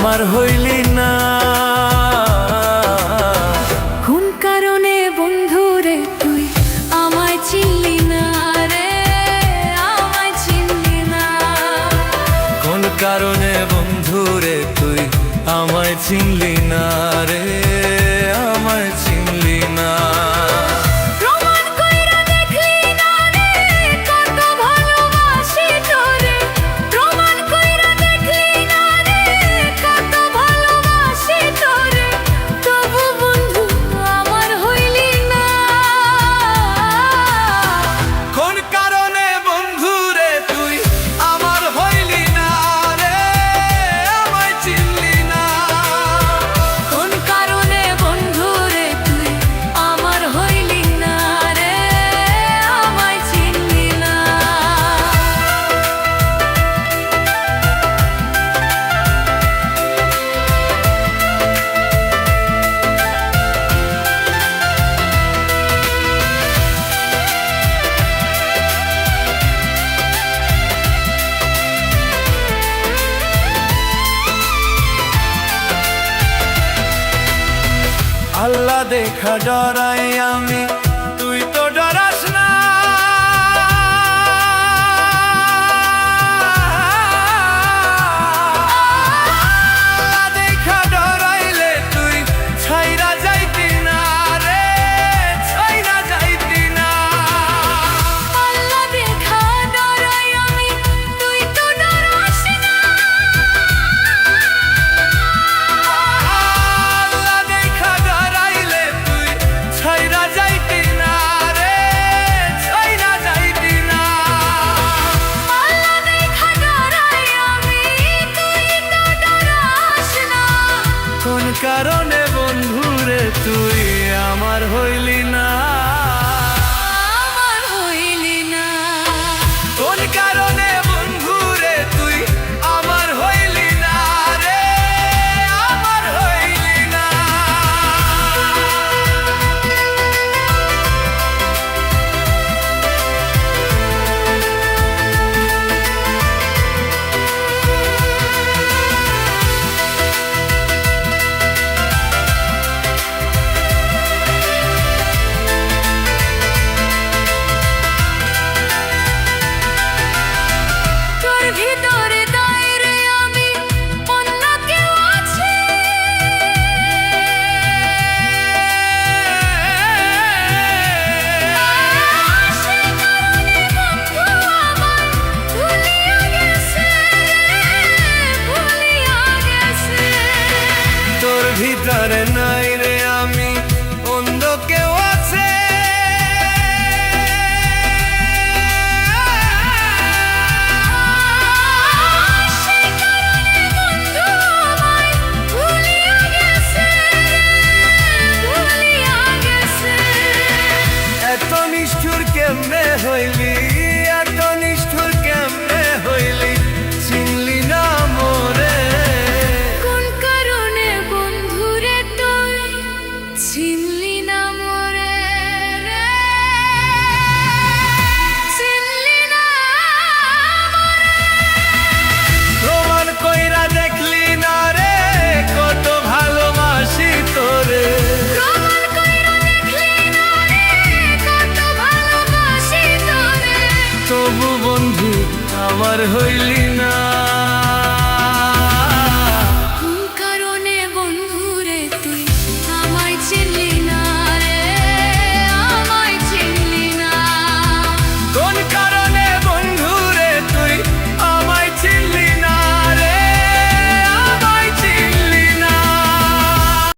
আমার হইলি না। কোন কারণে বন্ধুরে তুই আমায় চিনলি না রে, আমায় চিনলি না। কোন কারণে বন্ধুরে তুই আমায় চিনলি না রে, আমায় চিনলি না। প্রমাণ কইরা দেখলি না রে কত ভালোবাসি তোরে, প্রমাণ কইরা দেখলি না রে কত ভালোবাসি তোরে, তবু বন্ধু আমার হইলি না। কোন কারণে বন্ধুরে তুই আমার হইলি না রে, আমায় চিনলি না। কোন কারণে বন্ধুরে তুই আমার হইলি না রে, আমায় চিনলি না। আল্লাহ দেখা ডরাই আমি, তুই তো ডরাস না। আল্লাহ দেখা ডরাইলে তুই ছাইরা যাইতি না রে, ছাইরা যাইতি না। আল্লাহ দেখা ডরাই আমি, তুই তো ডরাস না। আল্লাহ দেখা ডরাইলে তুই ছাইরা যাইতি না রে, ছাইরা যাইতি না। আল্লাহ দেখা ডরাই আমি, তুই তো ডরাস না। কোন কারণে বন্ধুরে তুই আমার হইলি না, আমার হইলি না। কোন কারণে বন্ধুরে তুই আমার হইলি না রে, আমার হইলি না। তোর ভিতরে দাঁড়িয়ে আমি অন্য কেউ আছে। সেই কারণে বন্ধু আমার ভুলিয়া গেছে, ভুলিয়া গেছে। তোর ভিতরে নাই রে আমি, অন্ধ কেউ আছে। সেই কারণে বন্ধু আমায় ভুলিয়া গেছে, ভুলিয়া গেছে। এত নিষ্ঠুর কেমনে হইলি, এত নিষ্ঠুর কেমনে হইলি, চিনলি না মোরে। কোন কারণে বন্ধুরে তুই চিনলি না মোরে রে, চিনলি না মোরে। প্রমাণ কইরা দেখলি না রে কত ভালোবাসি তোরে। প্রমাণ কইরা দেখলি না রে কত ভালোবাসি তোরে, তবু বন্ধু আমার হইলি